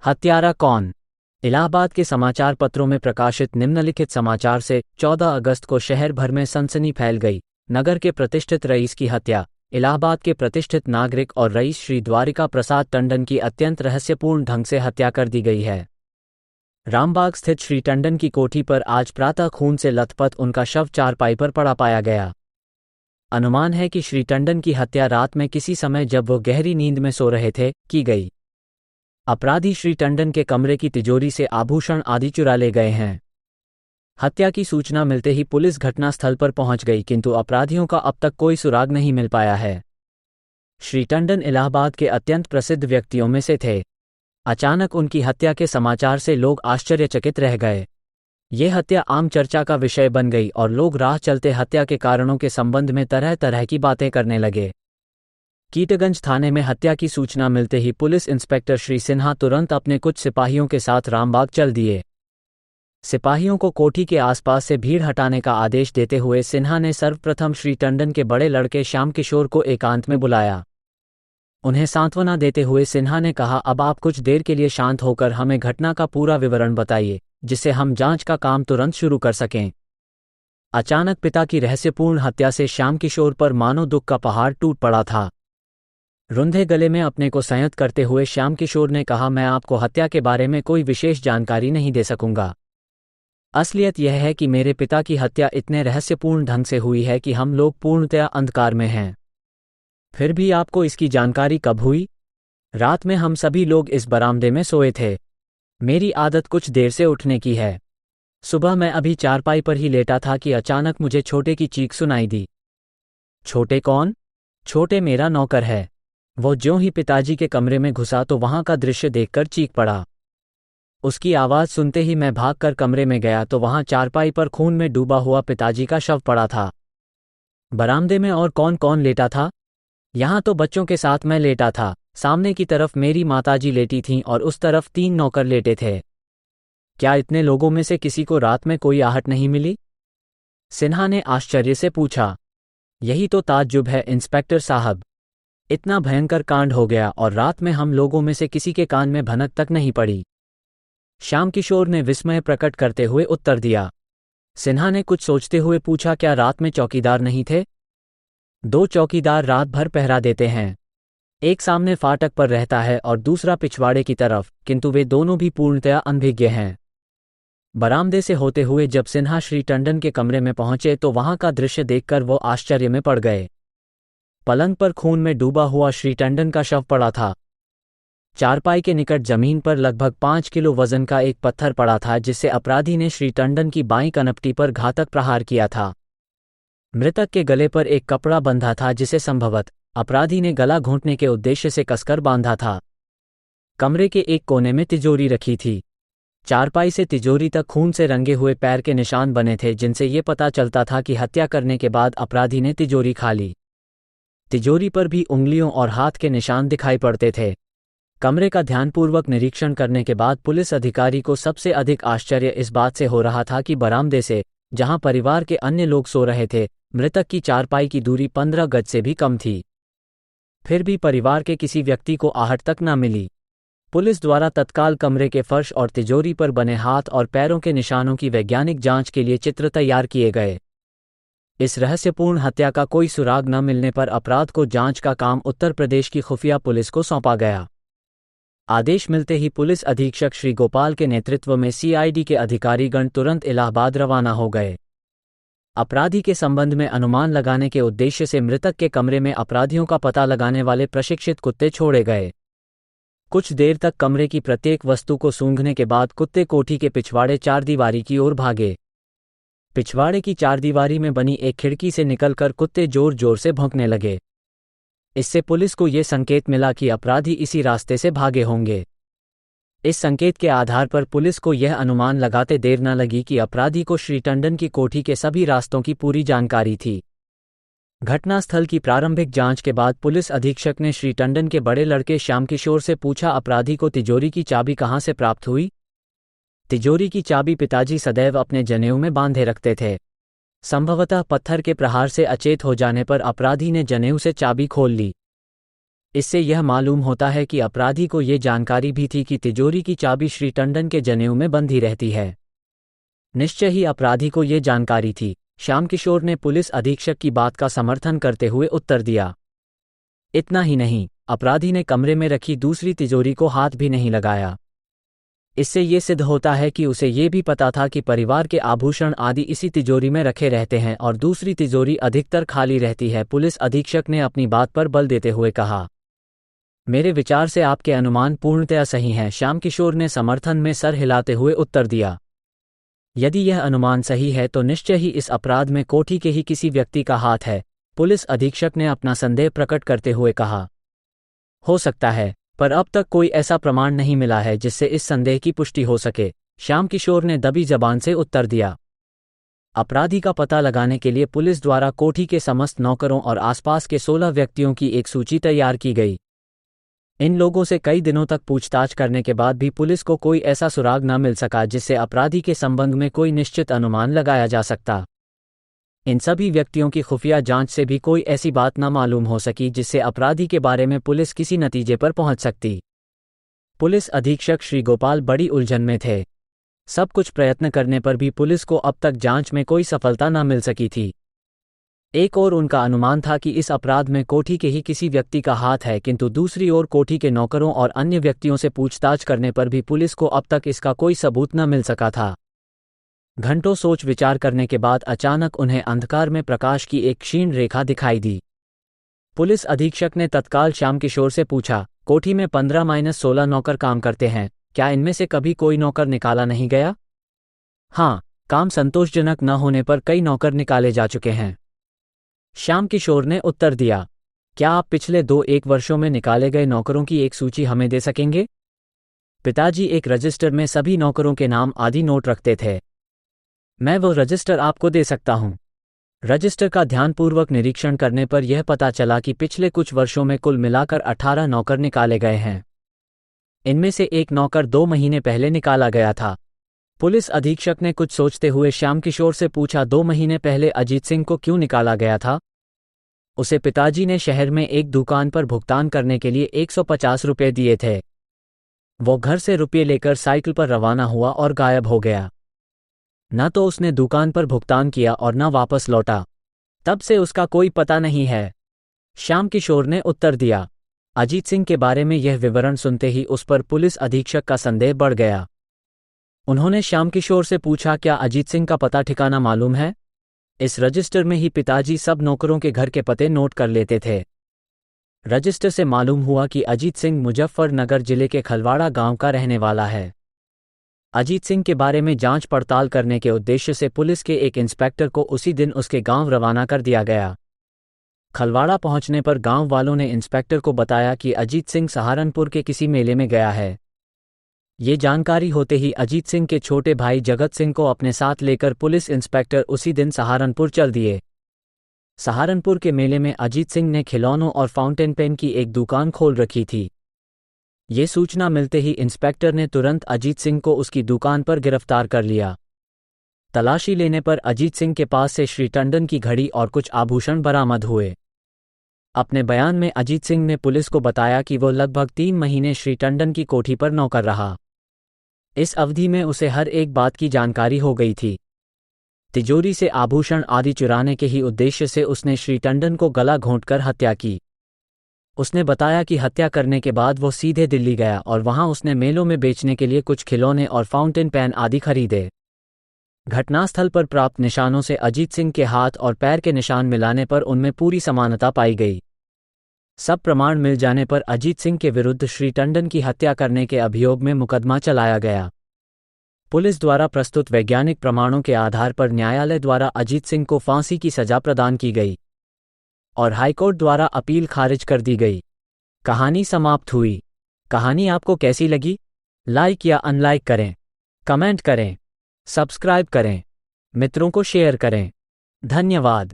हत्यारा कौन? इलाहाबाद के समाचार पत्रों में प्रकाशित निम्नलिखित समाचार से 14 अगस्त को शहर भर में सनसनी फैल गई। नगर के प्रतिष्ठित रईस की हत्या। इलाहाबाद के प्रतिष्ठित नागरिक और रईस श्री द्वारिका प्रसाद टंडन की अत्यंत रहस्यपूर्ण ढंग से हत्या कर दी गई है। रामबाग स्थित श्री टंडन की कोठी पर आज प्रातः खून से लथपथ उनका शव चारपाई पर पड़ा पाया गया। अनुमान है कि श्री टंडन की हत्या रात में किसी समय जब वो गहरी नींद में सो रहे थे, की गई। अपराधी श्री टंडन के कमरे की तिजोरी से आभूषण आदि चुरा ले गए हैं। हत्या की सूचना मिलते ही पुलिस घटनास्थल पर पहुंच गई, किंतु अपराधियों का अब तक कोई सुराग नहीं मिल पाया है। श्री टंडन इलाहाबाद के अत्यंत प्रसिद्ध व्यक्तियों में से थे। अचानक उनकी हत्या के समाचार से लोग आश्चर्यचकित रह गए। ये हत्या आम चर्चा का विषय बन गई और लोग राह चलते हत्या के कारणों के संबंध में तरह तरह की बातें करने लगे। कीटगंज थाने में हत्या की सूचना मिलते ही पुलिस इंस्पेक्टर श्री सिन्हा तुरंत अपने कुछ सिपाहियों के साथ रामबाग चल दिए। सिपाहियों को कोठी के आसपास से भीड़ हटाने का आदेश देते हुए सिन्हा ने सर्वप्रथम श्री टंडन के बड़े लड़के श्याम किशोर को एकांत में बुलाया। उन्हें सांत्वना देते हुए सिन्हा ने कहा, अब आप कुछ देर के लिए शांत होकर हमें घटना का पूरा विवरण बताइए, जिससे हम जांच का काम तुरंत शुरू कर सकें। अचानक पिता की रहस्यपूर्ण हत्या से श्याम किशोर पर मानो दुख का पहाड़ टूट पड़ा था। रुंधे गले में अपने को संयत करते हुए श्याम किशोर ने कहा, मैं आपको हत्या के बारे में कोई विशेष जानकारी नहीं दे सकूंगा। असलियत यह है कि मेरे पिता की हत्या इतने रहस्यपूर्ण ढंग से हुई है कि हम लोग पूर्णतया अंधकार में हैं। फिर भी आपको इसकी जानकारी कब हुई? रात में हम सभी लोग इस बरामदे में सोए थे। मेरी आदत कुछ देर से उठने की है। सुबह मैं अभी चारपाई पर ही लेटा था कि अचानक मुझे छोटे की चीख सुनाई दी। छोटे कौन? छोटे मेरा नौकर है। वो ज्यों ही पिताजी के कमरे में घुसा तो वहां का दृश्य देखकर चीख पड़ा। उसकी आवाज सुनते ही मैं भागकर कमरे में गया तो वहां चारपाई पर खून में डूबा हुआ पिताजी का शव पड़ा था। बरामदे में और कौन कौन लेटा था? यहां तो बच्चों के साथ मैं लेटा था। सामने की तरफ मेरी माताजी लेटी थीं और उस तरफ 3 नौकर लेटे थे। क्या इतने लोगों में से किसी को रात में कोई आहट नहीं मिली? सिन्हा ने आश्चर्य से पूछा। यही तो ताज्जुब है इंस्पेक्टर साहब। इतना भयंकर कांड हो गया और रात में हम लोगों में से किसी के कान में भनक तक नहीं पड़ी। श्याम किशोर ने विस्मय प्रकट करते हुए उत्तर दिया। सिन्हा ने कुछ सोचते हुए पूछा, क्या रात में चौकीदार नहीं थे? 2 चौकीदार रात भर पहरा देते हैं। एक सामने फाटक पर रहता है और दूसरा पिछवाड़े की तरफ, किंतु वे दोनों भी पूर्णतया अनभिज्ञ हैं। बरामदे से होते हुए जब सिन्हा श्री टंडन के कमरे में पहुंचे तो वहां का दृश्य देखकर वो आश्चर्य में पड़ गए। पलंग पर खून में डूबा हुआ श्री टंडन का शव पड़ा था। चारपाई के निकट जमीन पर लगभग 5 किलो वजन का एक पत्थर पड़ा था, जिससे अपराधी ने श्री टंडन की बाईं कनपटी पर घातक प्रहार किया था। मृतक के गले पर एक कपड़ा बंधा था, जिसे संभवतः अपराधी ने गला घोंटने के उद्देश्य से कसकर बांधा था। कमरे के एक कोने में तिजोरी रखी थी। चारपाई से तिजोरी तक खून से रंगे हुए पैर के निशान बने थे, जिनसे ये पता चलता था कि हत्या करने के बाद अपराधी ने तिजोरी खा ली। तिजोरी पर भी उंगलियों और हाथ के निशान दिखाई पड़ते थे। कमरे का ध्यानपूर्वक निरीक्षण करने के बाद पुलिस अधिकारी को सबसे अधिक आश्चर्य इस बात से हो रहा था कि बरामदे से, जहां परिवार के अन्य लोग सो रहे थे, मृतक की चारपाई की दूरी 15 गज से भी कम थी। फिर भी परिवार के किसी व्यक्ति को आहट तक न मिली। पुलिस द्वारा तत्काल कमरे के फर्श और तिजोरी पर बने हाथ और पैरों के निशानों की वैज्ञानिक जांच के लिए चित्र तैयार किए गए। इस रहस्यपूर्ण हत्या का कोई सुराग न मिलने पर अपराध को जांच का काम उत्तर प्रदेश की खुफिया पुलिस को सौंपा गया। आदेश मिलते ही पुलिस अधीक्षक श्री गोपाल के नेतृत्व में सीआईडी के अधिकारीगण तुरंत इलाहाबाद रवाना हो गए। अपराधी के संबंध में अनुमान लगाने के उद्देश्य से मृतक के कमरे में अपराधियों का पता लगाने वाले प्रशिक्षित कुत्ते छोड़े गए। कुछ देर तक कमरे की प्रत्येक वस्तु को सूंघने के बाद कुत्ते कोठी के पिछवाड़े चारदीवारी की ओर भागे। पिछवाड़े की चारदीवारी में बनी एक खिड़की से निकलकर कुत्ते जोर जोर से भौंकने लगे। इससे पुलिस को यह संकेत मिला कि अपराधी इसी रास्ते से भागे होंगे। इस संकेत के आधार पर पुलिस को यह अनुमान लगाते देर न लगी कि अपराधी को श्री टंडन की कोठी के सभी रास्तों की पूरी जानकारी थी। घटनास्थल की प्रारंभिक जांच के बाद पुलिस अधीक्षक ने श्री टंडन के बड़े लड़के श्याम किशोर से पूछा, अपराधी को तिजोरी की चाबी कहां से प्राप्त हुई? तिजोरी की चाबी पिताजी सदैव अपने जनेऊ में बांधे रखते थे। संभवतः पत्थर के प्रहार से अचेत हो जाने पर अपराधी ने जनेऊ से चाबी खोल ली। इससे यह मालूम होता है कि अपराधी को ये जानकारी भी थी कि तिजोरी की चाबी श्री टंडन के जनेऊ में बंधी रहती है। निश्चय ही अपराधी को ये जानकारी थी। श्याम किशोर ने पुलिस अधीक्षक की बात का समर्थन करते हुए उत्तर दिया। इतना ही नहीं, अपराधी ने कमरे में रखी दूसरी तिजोरी को हाथ भी नहीं लगाया। इससे ये सिद्ध होता है कि उसे ये भी पता था कि परिवार के आभूषण आदि इसी तिजोरी में रखे रहते हैं और दूसरी तिजोरी अधिकतर खाली रहती है। पुलिस अधीक्षक ने अपनी बात पर बल देते हुए कहा, मेरे विचार से आपके अनुमान पूर्णतया सही हैं। श्याम किशोर ने समर्थन में सर हिलाते हुए उत्तर दिया। यदि यह अनुमान सही है तो निश्चय ही इस अपराध में कोठी के ही किसी व्यक्ति का हाथ है। पुलिस अधीक्षक ने अपना संदेह प्रकट करते हुए कहा। हो सकता है, पर अब तक कोई ऐसा प्रमाण नहीं मिला है जिससे इस संदेह की पुष्टि हो सके, श्याम किशोर ने दबी जबान से उत्तर दिया। अपराधी का पता लगाने के लिए पुलिस द्वारा कोठी के समस्त नौकरों और आसपास के 16 व्यक्तियों की एक सूची तैयार की गई। इन लोगों से कई दिनों तक पूछताछ करने के बाद भी पुलिस को कोई ऐसा सुराग न मिल सका जिससे अपराधी के संबंध में कोई निश्चित अनुमान लगाया जा सकता। इन सभी व्यक्तियों की खुफिया जांच से भी कोई ऐसी बात न मालूम हो सकी जिससे अपराधी के बारे में पुलिस किसी नतीजे पर पहुंच सकती। पुलिस अधीक्षक श्री गोपाल बड़ी उलझन में थे। सब कुछ प्रयत्न करने पर भी पुलिस को अब तक जांच में कोई सफलता न मिल सकी थी। एक ओर उनका अनुमान था कि इस अपराध में कोठी के ही किसी व्यक्ति का हाथ है, किंतु दूसरी ओर कोठी के नौकरों और अन्य व्यक्तियों से पूछताछ करने पर भी पुलिस को अब तक इसका कोई सबूत न मिल सका था। घंटों सोच विचार करने के बाद अचानक उन्हें अंधकार में प्रकाश की एक क्षीण रेखा दिखाई दी। पुलिस अधीक्षक ने तत्काल श्याम किशोर से पूछा, कोठी में 15-16 नौकर काम करते हैं, क्या इनमें से कभी कोई नौकर निकाला नहीं गया? हाँ, काम संतोषजनक न होने पर कई नौकर निकाले जा चुके हैं, श्याम किशोर ने उत्तर दिया। क्या आप पिछले 2-1 वर्षों में निकाले गए नौकरों की एक सूची हमें दे सकेंगे? पिताजी एक रजिस्टर में सभी नौकरों के नाम आदि नोट रखते थे। मैं वो रजिस्टर आपको दे सकता हूं। रजिस्टर का ध्यानपूर्वक निरीक्षण करने पर यह पता चला कि पिछले कुछ वर्षों में कुल मिलाकर 18 नौकर निकाले गए हैं। इनमें से एक नौकर 2 महीने पहले निकाला गया था। पुलिस अधीक्षक ने कुछ सोचते हुए श्याम किशोर से पूछा, 2 महीने पहले अजीत सिंह को क्यों निकाला गया था? उसे पिताजी ने शहर में एक दुकान पर भुगतान करने के लिए 150 रुपये दिए थे। वो घर से रुपये लेकर साइकिल पर रवाना हुआ और गायब हो गया। न तो उसने दुकान पर भुगतान किया और न वापस लौटा। तब से उसका कोई पता नहीं है, श्याम किशोर ने उत्तर दिया। अजीत सिंह के बारे में यह विवरण सुनते ही उस पर पुलिस अधीक्षक का संदेह बढ़ गया। उन्होंने श्याम किशोर से पूछा, क्या अजीत सिंह का पता ठिकाना मालूम है? इस रजिस्टर में ही पिताजी सब नौकरों के घर के पते नोट कर लेते थे। रजिस्टर से मालूम हुआ कि अजीत सिंह मुजफ्फरनगर जिले के खलवाड़ा गांव का रहने वाला है। अजीत सिंह के बारे में जांच पड़ताल करने के उद्देश्य से पुलिस के एक इंस्पेक्टर को उसी दिन उसके गांव रवाना कर दिया गया। खलवाड़ा पहुंचने पर गांव वालों ने इंस्पेक्टर को बताया कि अजीत सिंह सहारनपुर के किसी मेले में गया है। ये जानकारी होते ही अजीत सिंह के छोटे भाई जगत सिंह को अपने साथ लेकर पुलिस इंस्पेक्टर उसी दिन सहारनपुर चल दिए। सहारनपुर के मेले में अजीत सिंह ने खिलौनों और फाउंटेन पेन की एक दुकान खोल रखी थी। ये सूचना मिलते ही इंस्पेक्टर ने तुरंत अजीत सिंह को उसकी दुकान पर गिरफ्तार कर लिया। तलाशी लेने पर अजीत सिंह के पास से श्री टंडन की घड़ी और कुछ आभूषण बरामद हुए। अपने बयान में अजीत सिंह ने पुलिस को बताया कि वो लगभग 3 महीने श्री टंडन की कोठी पर नौकर रहा। इस अवधि में उसे हर एक बात की जानकारी हो गई थी। तिजोरी से आभूषण आदि चुराने के ही उद्देश्य से उसने श्री टंडन को गला घोंटकर हत्या की। उसने बताया कि हत्या करने के बाद वो सीधे दिल्ली गया और वहां उसने मेलों में बेचने के लिए कुछ खिलौने और फाउंटेन पेन आदि खरीदे। घटनास्थल पर प्राप्त निशानों से अजीत सिंह के हाथ और पैर के निशान मिलाने पर उनमें पूरी समानता पाई गई। सब प्रमाण मिल जाने पर अजीत सिंह के विरुद्ध श्री टंडन की हत्या करने के अभियोग में मुकदमा चलाया गया। पुलिस द्वारा प्रस्तुत वैज्ञानिक प्रमाणों के आधार पर न्यायालय द्वारा अजीत सिंह को फांसी की सजा प्रदान की गई और हाईकोर्ट द्वारा अपील खारिज कर दी गई। कहानी समाप्त हुई। कहानी आपको कैसी लगी? लाइक या अनलाइक करें, कमेंट करें, सब्सक्राइब करें, मित्रों को शेयर करें। धन्यवाद।